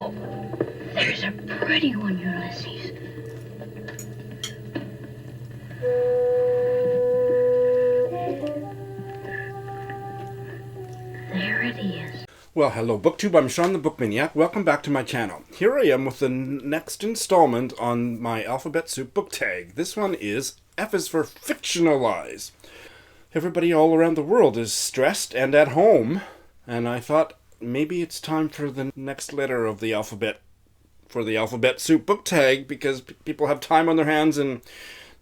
There's a pretty one, Ulysses. There it is. Well, hello BookTube, I'm Sean the Book Maniac. Welcome back to my channel. Here I am with the next installment on my Alphabet Soup book tag. This one is F is for Fictionalize. Everybody all around the world is stressed and at home, and I thought maybe it's time for the next letter of the alphabet for the Alphabet Soup book tag, because people have time on their hands and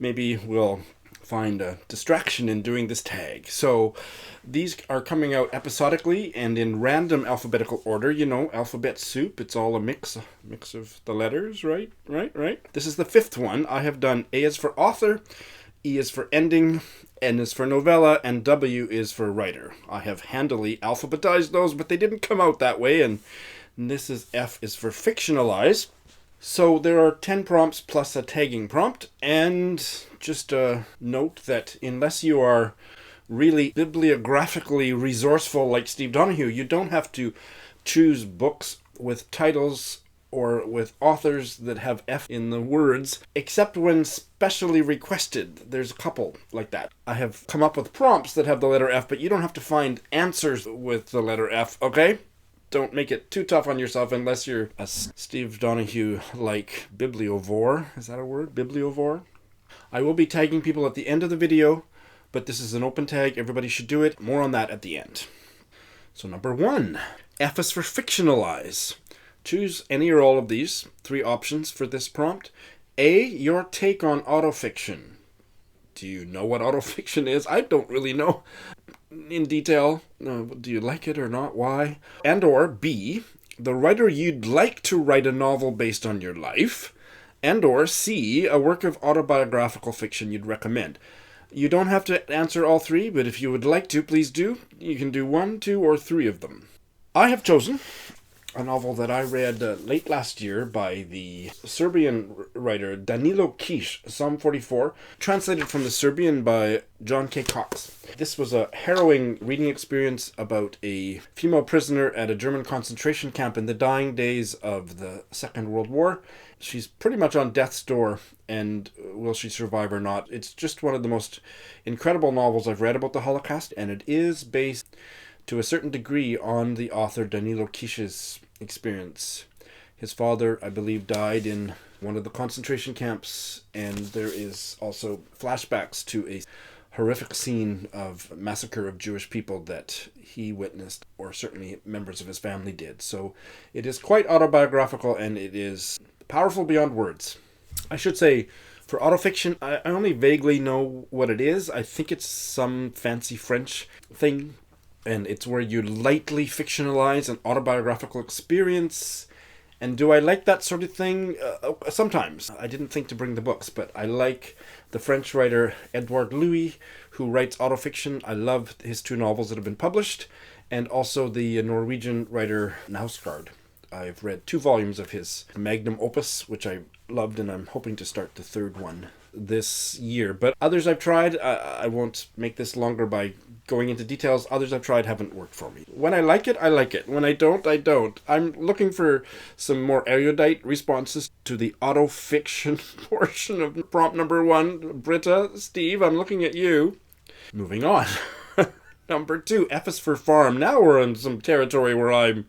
maybe we'll find a distraction in doing this tag. So these are coming out episodically and in random alphabetical order. You know, Alphabet Soup, it's all a mix of the letters, right? This is the fifth one. I have done A is for author, E is for ending, N is for novella, and W is for writer. I have handily alphabetized those, but they didn't come out that way, and this is F is for Fictionalize. So there are 10 prompts plus a tagging prompt, and just a note that unless you are really bibliographically resourceful like Steve Donahue, you don't have to choose books with titles or with authors that have F in the words, except when specially requested. There's a couple like that. I have come up with prompts that have the letter F, but you don't have to find answers with the letter F, okay? Don't make it too tough on yourself unless you're a Steve Donahue-like bibliovore. Is that a word? Bibliovore? I will be tagging people at the end of the video, but this is an open tag. Everybody should do it. More on that at the end. So number 1, F is for Fictionalize. Choose any or all of these 3 options for this prompt. A, your take on autofiction. Do you know what autofiction is? I don't really know in detail. Do you like it or not? Why? And or B, the writer you'd like to write a novel based on your life. And or C, a work of autobiographical fiction you'd recommend. You don't have to answer all 3, but if you would like to, please do. You can do 1, 2, or 3 of them. I have chosen a novel that I read late last year by the Serbian writer Danilo Kiš, Psalm 44, translated from the Serbian by John K. Cox. This was a harrowing reading experience about a female prisoner at a German concentration camp in the dying days of the Second World War. She's pretty much on death's door, and will she survive or not? It's just one of the most incredible novels I've read about the Holocaust, and it is based to a certain degree on the author Danilo Kiš's experience. His father, I believe, died in one of the concentration camps, and there is also flashbacks to a horrific scene of massacre of Jewish people that he witnessed, or certainly members of his family did. So it is quite autobiographical, and it is powerful beyond words. I should say, for autofiction, I only vaguely know what it is. I think it's some fancy French thing, and it's where you lightly fictionalize an autobiographical experience. And do I like that sort of thing? Sometimes. I didn't think to bring the books, but I like the French writer Édouard Louis, who writes autofiction. I love his 2 novels that have been published, and also the Norwegian writer Knausgård. I've read 2 volumes of his magnum opus, which I loved, and I'm hoping to start the 3rd one this year. But others I've tried, I won't make this longer by going into details. Others I've tried haven't worked for me. When I like it, I like it. When I don't, I don't. I'm looking for some more erudite responses to the autofiction portion of prompt number 1. Britta, Steve, I'm looking at you. Moving on. Number 2, F is for farm. Now we're in some territory where I'm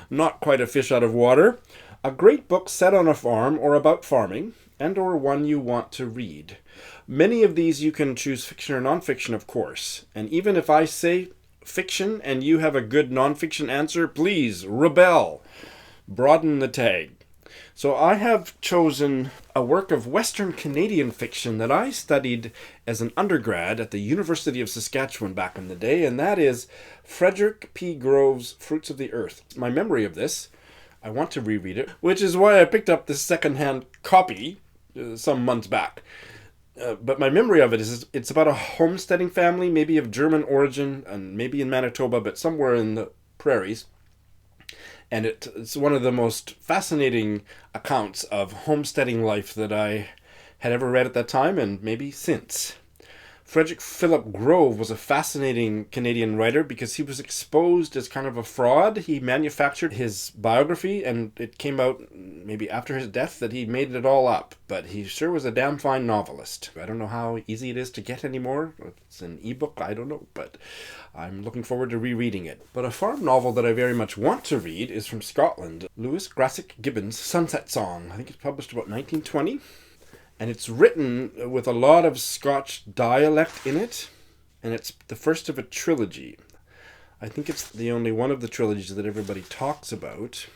not quite a fish out of water. A great book set on a farm or about farming, and or one you want to read. Many of these you can choose fiction or nonfiction, of course. And even if I say fiction and you have a good nonfiction answer, please rebel. Broaden the tag. So I have chosen a work of Western Canadian fiction that I studied as an undergrad at the University of Saskatchewan back in the day, and that is Frederick P. Grove's Fruits of the Earth. My memory of this, I want to reread it, which is why I picked up this secondhand copy some months back. But my memory of it is it's about a homesteading family, maybe of German origin, and maybe in Manitoba, but somewhere in the prairies. And it's one of the most fascinating accounts of homesteading life that I had ever read at that time, and maybe since. Frederick Philip Grove was a fascinating Canadian writer because he was exposed as kind of a fraud. He manufactured his biography, and it came out maybe after his death that he made it all up. But he sure was a damn fine novelist. I don't know how easy it is to get anymore. It's an ebook, I don't know, but I'm looking forward to rereading it. But a farm novel that I very much want to read is from Scotland. Lewis Grassic Gibbon's Sunset Song. I think it's published about 1920. And it's written with a lot of Scotch dialect in it. And it's the first of a trilogy. I think it's the only one of the trilogies that everybody talks about.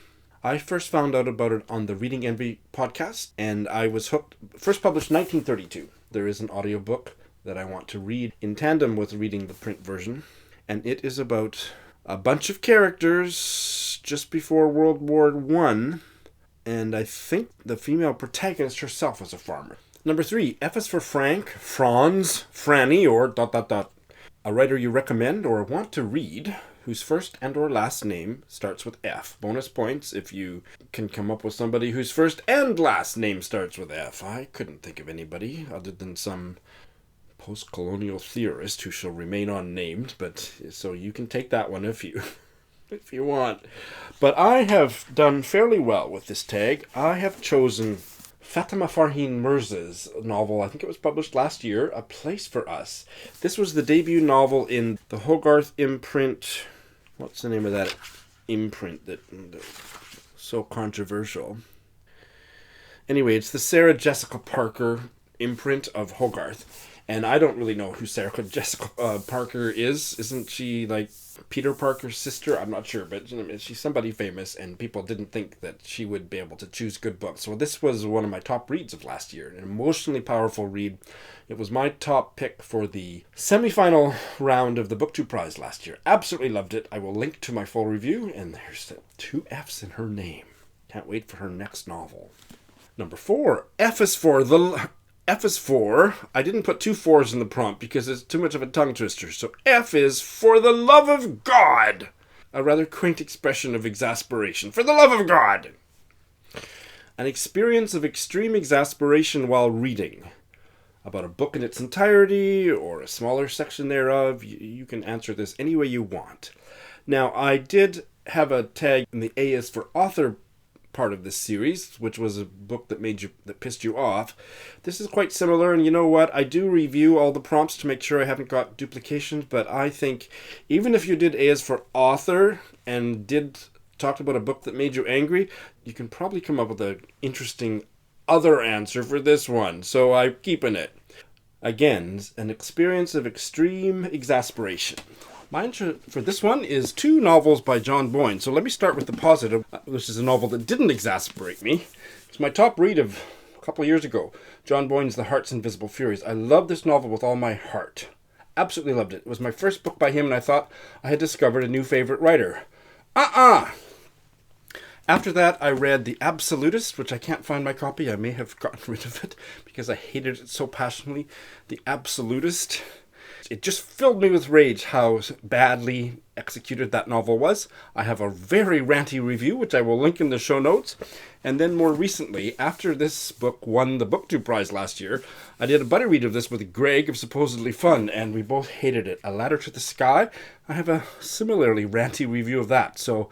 I first found out about it on the Reading Envy podcast. And I was hooked. First published 1932. There is an audiobook that I want to read in tandem with reading the print version. And it is about a bunch of characters just before World War I. And I think the female protagonist herself was a farmer. Number 3, F is for Frank, Franz, Franny, or ... A writer you recommend or want to read whose first and or last name starts with F. Bonus points if you can come up with somebody whose first and last name starts with F. I couldn't think of anybody other than some post-colonial theorist who shall remain unnamed, but so you can take that one if you want. But I have done fairly well with this tag. I have chosen Fatima Farheen Mirza's novel. I think it was published last year, A Place for Us. This was the debut novel in the Hogarth imprint. What's the name of that imprint that's so controversial? Anyway, it's the Sarah Jessica Parker imprint of Hogarth. And I don't really know who Sarah Jessica Parker is. Isn't she like Peter Parker's sister? I'm not sure, but she's somebody famous, and people didn't think that she would be able to choose good books. So this was one of my top reads of last year, an emotionally powerful read. It was my top pick for the semi-final round of the BookTube Prize last year. Absolutely loved it. I will link to my full review, and there's 2 F's in her name. Can't wait for her next novel. Number 4, F is for, I didn't put 2 4s in the prompt because it's too much of a tongue twister. So F is for the love of God. A rather quaint expression of exasperation. For the love of God. An experience of extreme exasperation while reading. About a book in its entirety or a smaller section thereof. You can answer this any way you want. Now, I did have a tag in the A is for author part of this series, which was a book that pissed you off. This is quite similar, and you know what? I do review all the prompts to make sure I haven't got duplications, but I think even if you did A as for author and did talk about a book that made you angry, you can probably come up with an interesting other answer for this one, so I'm keeping it. Again, an experience of extreme exasperation. My intro for this one is 2 novels by John Boyne. So let me start with the positive, which is a novel that didn't exasperate me. It's my top read of a couple of years ago. John Boyne's The Heart's Invisible Furies. I love this novel with all my heart. Absolutely loved it. It was my first book by him, and I thought I had discovered a new favorite writer. After that, I read The Absolutist, which I can't find my copy. I may have gotten rid of it because I hated it so passionately. The Absolutist. It just filled me with rage how badly executed that novel was. I have a very ranty review, which I will link in the show notes. And then more recently, after this book won the BookTube Prize last year, I did a buddy read of this with Greg of Supposedly Fun, and we both hated it. A Ladder to the Sky. I have a similarly ranty review of that. So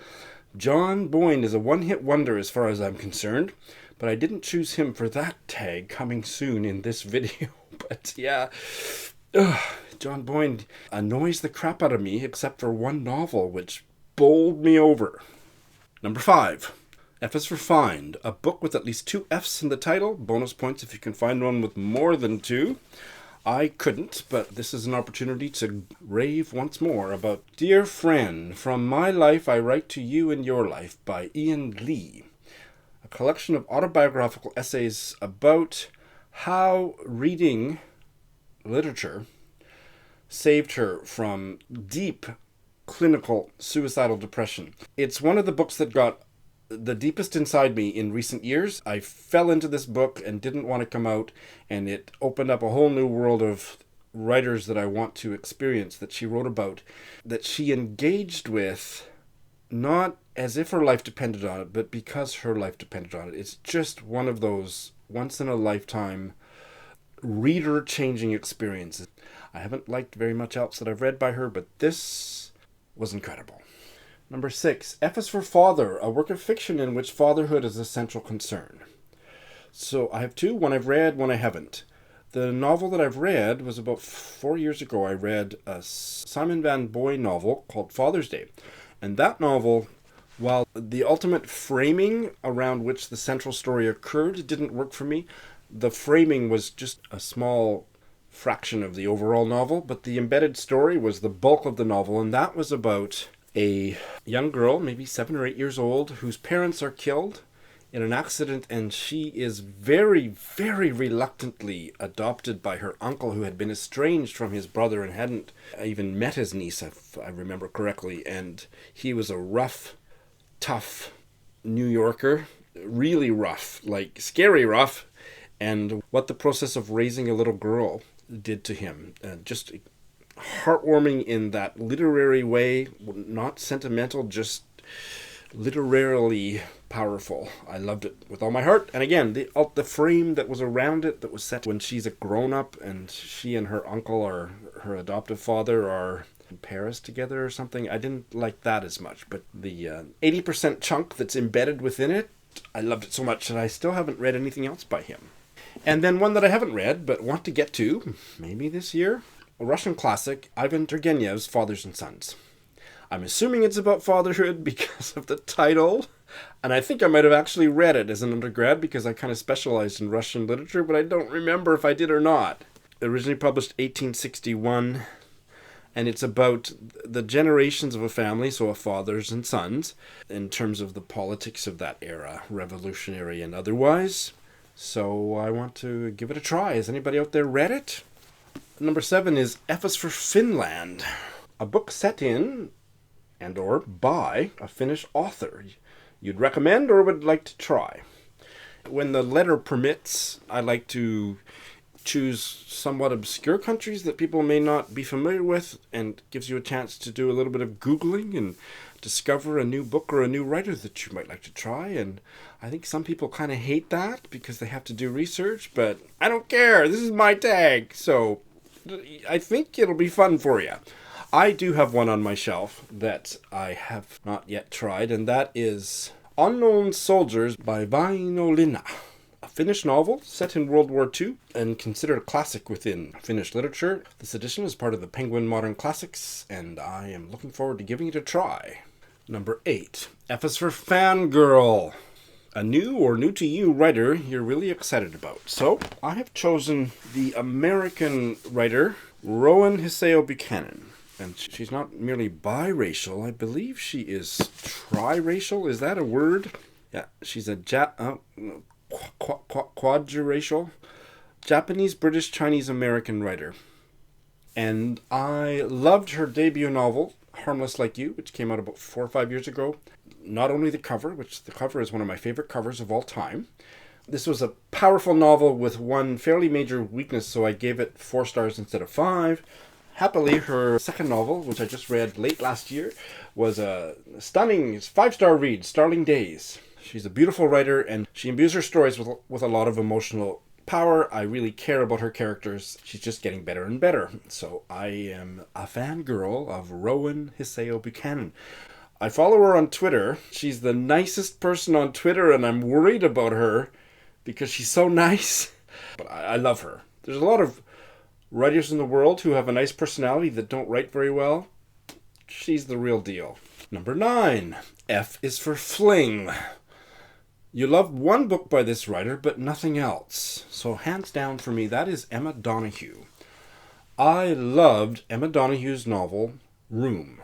John Boyne is a one-hit wonder as far as I'm concerned, but I didn't choose him for that tag coming soon in this video. But yeah, John Boyne annoys the crap out of me except for one novel, which bowled me over. Number 5, F is for Find, a book with at least 2 F's in the title. Bonus points if you can find one with more than 2. I couldn't, but this is an opportunity to rave once more about Dear Friend, From My Life I Write to You in Your Life by Ian Lee. A collection of autobiographical essays about how reading literature saved her from deep clinical suicidal depression. It's one of the books that got the deepest inside me in recent years. I fell into this book and didn't want to come out, and it opened up a whole new world of writers that I want to experience that she wrote about, that she engaged with, not as if her life depended on it, but because her life depended on it. It's just one of those once-in-a-lifetime reader-changing experiences. I haven't liked very much else that I've read by her, but this was incredible. Number 6, F is for Father, a work of fiction in which fatherhood is a central concern. So I have two, one I've read, one I haven't. The novel that I've read was about 4 years ago. I read a Simon van Booy novel called Father's Day. And that novel, while the ultimate framing around which the central story occurred didn't work for me, the framing was just a small fraction of the overall novel, but the embedded story was the bulk of the novel, and that was about a young girl, maybe 7 or 8 years old, whose parents are killed in an accident, and she is very, very reluctantly adopted by her uncle, who had been estranged from his brother and hadn't even met his niece, if I remember correctly. And he was a rough, tough New Yorker, really rough, like scary rough, and what the process of raising a little girl did to him. Just heartwarming in that literary way, not sentimental, just literarily powerful. I loved it with all my heart. And again, the frame that was around it, that was set when she's a grown-up and she and her uncle, or her adoptive father, are in Paris together or something. I didn't like that as much, but the 80% chunk that's embedded within it, I loved it so much, and I still haven't read anything else by him. And then one that I haven't read but want to get to, maybe this year, a Russian classic, Ivan Turgenev's Fathers and Sons. I'm assuming it's about fatherhood because of the title, and I think I might have actually read it as an undergrad because I kind of specialized in Russian literature, but I don't remember if I did or not. Originally published 1861, and it's about the generations of a family, so of fathers and sons, in terms of the politics of that era, revolutionary and otherwise. So I want to give it a try. Has anybody out there read it? Number 7 is F is for Finland, a book set in and or by a Finnish author you'd recommend or would like to try. When the letter permits, I like to choose somewhat obscure countries that people may not be familiar with, and gives you a chance to do a little bit of Googling and discover a new book or a new writer that you might like to try. And I think some people kind of hate that because they have to do research, but I don't care. This is my tag, so I think it'll be fun for you. I do have one on my shelf that I have not yet tried, and that is Unknown Soldiers by Väinö Linna, a Finnish novel set in World War II and considered a classic within Finnish literature. This edition is part of the Penguin Modern Classics, and I am looking forward to giving it a try. Number 8, F is for Fangirl, a new or new-to-you writer you're really excited about. So I have chosen the American writer Rowan Hiseo Buchanan. And she's not merely biracial, I believe she is triracial. Is that a word? Yeah, she's a quadraracial, Japanese, British, Chinese, American writer. And I loved her debut novel, Harmless Like You, which came out about 4 or 5 years ago. Not only the cover, which the cover is one of my favorite covers of all time. This was a powerful novel with one fairly major weakness, so I gave it 4 stars instead of 5. Happily, her second novel, which I just read late last year, was a stunning 5-star read, Starling Days. She's a beautiful writer, and she imbues her stories with a lot of emotional power. I really care about her characters. She's just getting better and better. So I am a fangirl of Rowan Hiseo Buchanan. I follow her on Twitter. She's the nicest person on Twitter, and I'm worried about her because she's so nice. But I love her. There's a lot of writers in the world who have a nice personality that don't write very well. She's the real deal. Number 9, F is for Fling. You love one book by this writer, but nothing else. So hands down for me, that is Emma Donoghue. I loved Emma Donoghue's novel, Room.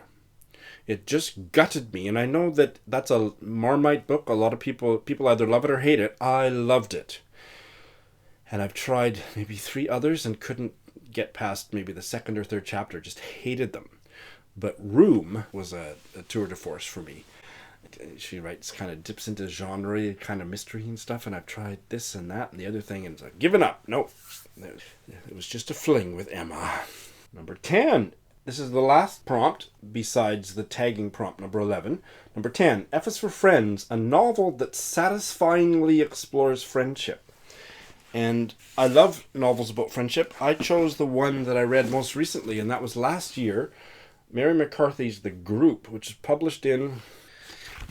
It just gutted me, and I know that that's a Marmite book. A lot of people either love it or hate it. I loved it. And I've tried maybe 3 others and couldn't get past maybe the 2nd or 3rd chapter, just hated them. But Room was a tour de force for me. She writes, kind of dips into genre, kind of mystery and stuff, and I've tried this and that and the other thing, and it's like, given up. No, it was just a fling with Emma. Number 10. This is the last prompt, besides the tagging prompt number 11. Number 10, F is for Friends, a novel that satisfyingly explores friendship. And I love novels about friendship. I chose the one that I read most recently, and that was last year, Mary McCarthy's The Group, which is published in...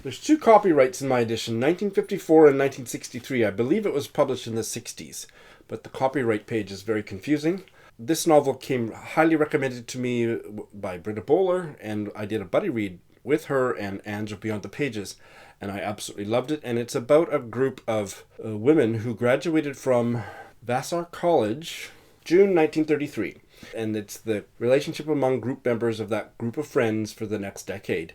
There's 2 copyrights in my edition, 1954 and 1963. I believe it was published in the 60s, but the copyright page is very confusing. This novel came highly recommended to me by Britta Bowler, and I did a buddy read with her and Ange of Beyond the Pages, and I absolutely loved it. And it's about a group of women who graduated from Vassar College, June 1933. And it's the relationship among group members of that group of friends for the next decade.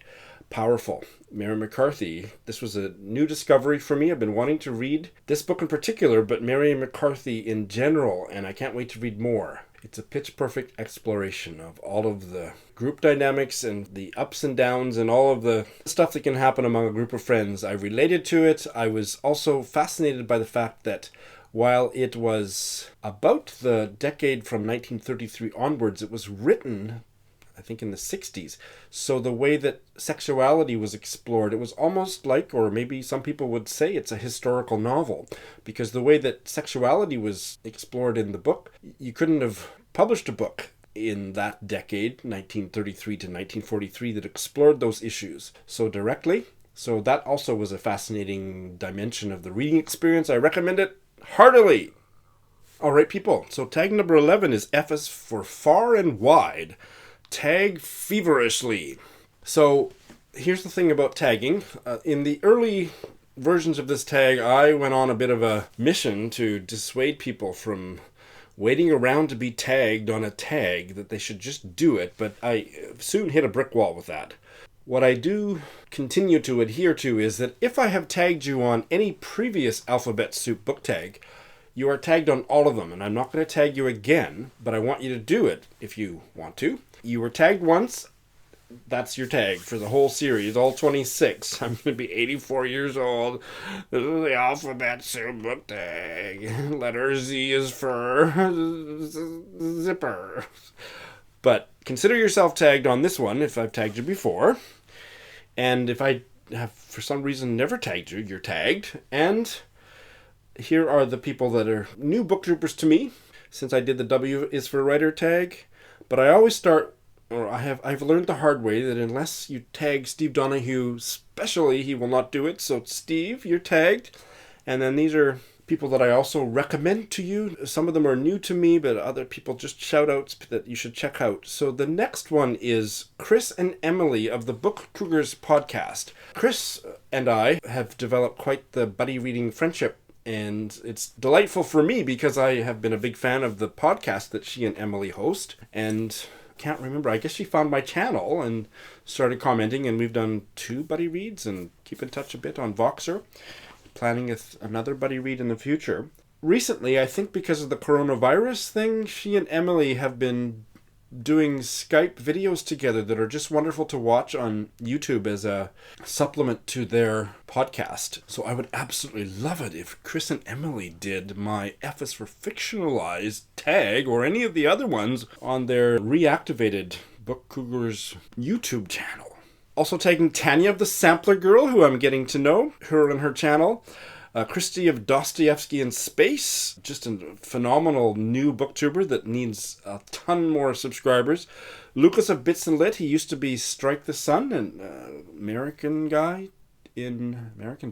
Powerful. Mary McCarthy, this was a new discovery for me. I've been wanting to read this book in particular, but Mary McCarthy in general, and I can't wait to read more. It's a pitch-perfect exploration of all of the group dynamics and the ups and downs and all of the stuff that can happen among a group of friends. I related to it. I was also fascinated by the fact that while it was about the decade from 1933 onwards, it was written, I think, in the 60s. So the way that sexuality was explored, it was almost like, or maybe some people would say it's a historical novel, because the way that sexuality was explored in the book, you couldn't have published a book in that decade, 1933 to 1943, that explored those issues so directly. So that also was a fascinating dimension of the reading experience. I recommend it heartily. All right, people. So tag number 11 is F is for far and wide. Tag feverishly. So here's the thing about tagging. In the early versions of this tag, I went on a bit of a mission to dissuade people from waiting around to be tagged on a tag, that they should just do it, but I soon hit a brick wall with that. What I do continue to adhere to is that if I have tagged you on any previous Alphabet Soup book tag, you are tagged on all of them, and I'm not going to tag you again, but I want you to do it if you want to. You were tagged once, that's your tag for the whole series, all 26. I'm going to be 84 years old. This is the Alphabet Soup book tag. Letter Z is for zipper. But consider yourself tagged on this one if I've tagged you before. And if I have, for some reason, never tagged you, you're tagged. And here are the people that are new booktroopers to me, since I did the W is for writer tag. But I always start, or I've learned the hard way that unless you tag Steve Donahue specially, he will not do it. So Steve, you're tagged. And then these are people that I also recommend to you. Some of them are new to me, but other people just shout outs that you should check out. So the next one is Chris and Emily of the Book Cougars podcast. Chris and I have developed quite the buddy reading friendship, and it's delightful for me because I have been a big fan of the podcast that she and Emily host. And can't remember, I guess she found my channel and started commenting, and we've done 2 buddy reads and keep in touch a bit on Voxer. Planning another buddy read in the future. Recently, I think because of the coronavirus thing, she and Emily have been doing Skype videos together that are just wonderful to watch on YouTube as a supplement to their podcast. So I would absolutely love it if Chris and Emily did my F is for Fictionalized tag, or any of the other ones, on their reactivated Book Cougars YouTube channel. Also tagging Tanya of the Sampler Girl, who I'm getting to know, her and her channel. Christy of Dostoevsky in Space, just a phenomenal new booktuber that needs a ton more subscribers. Lucas of Bits and Lit, he used to be Strike the Sun, an American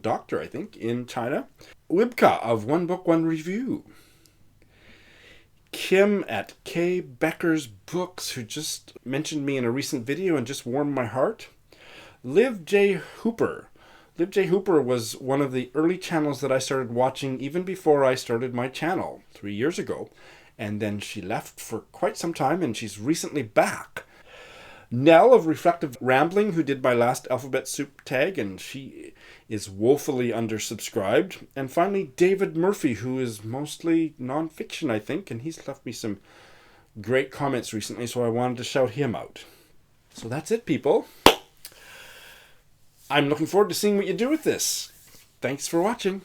doctor, I think, in China. Wibka of One Book, One Review. Kim at K. Becker's Books, who just mentioned me in a recent video and just warmed my heart. Liv J. Hooper. Liv J. Hooper was one of the early channels that I started watching even before I started my channel 3 years ago. And then she left for quite some time, and she's recently back. Nell of Reflective Rambling, who did my last Alphabet Soup tag, and she is woefully undersubscribed. And finally, David Murphy, who is mostly nonfiction, I think, and he's left me some great comments recently, so I wanted to shout him out. So that's it, people. I'm looking forward to seeing what you do with this. Thanks for watching.